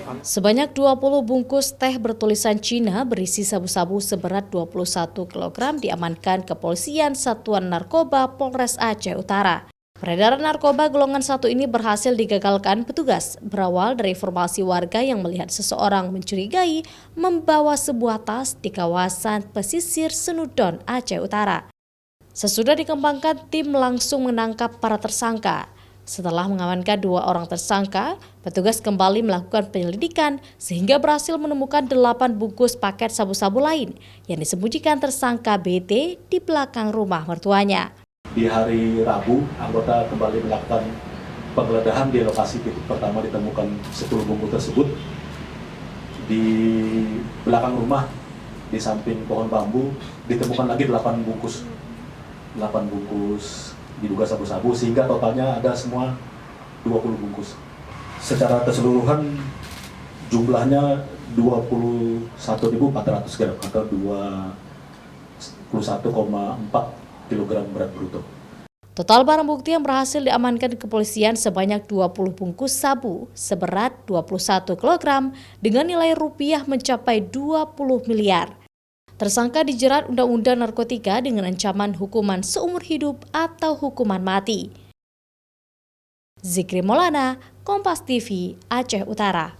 Sebanyak 20 bungkus teh bertulisan Cina berisi sabu-sabu seberat 21 kg diamankan Kepolisian Satuan Narkoba Polres Aceh Utara. Peredaran narkoba golongan 1 ini berhasil digagalkan petugas berawal dari informasi warga yang melihat seseorang mencurigai membawa sebuah tas di kawasan pesisir Senudon, Aceh Utara. Sesudah dikembangkan, tim langsung menangkap para tersangka. Setelah mengamankan 2 orang tersangka, petugas kembali melakukan penyelidikan sehingga berhasil menemukan 8 bungkus paket sabu-sabu lain yang disembunyikan tersangka BT di belakang rumah mertuanya. Di hari Rabu, anggota kembali melakukan penggeledahan di lokasi titik pertama ditemukan 10 bungkus tersebut. Di belakang rumah, di samping pohon bambu, ditemukan lagi 8 bungkus. 8 bungkus diduga sabu-sabu sehingga totalnya ada semua 20 bungkus. Secara keseluruhan jumlahnya 21.400 gram atau 21,4 kg berat bruto. Total barang bukti yang berhasil diamankan kepolisian sebanyak 20 bungkus sabu seberat 21 kg dengan nilai rupiah mencapai 20 miliar. Tersangka dijerat Undang-Undang Narkotika dengan ancaman hukuman seumur hidup atau hukuman mati. Zikri Maulana, Kompas TV, Aceh Utara.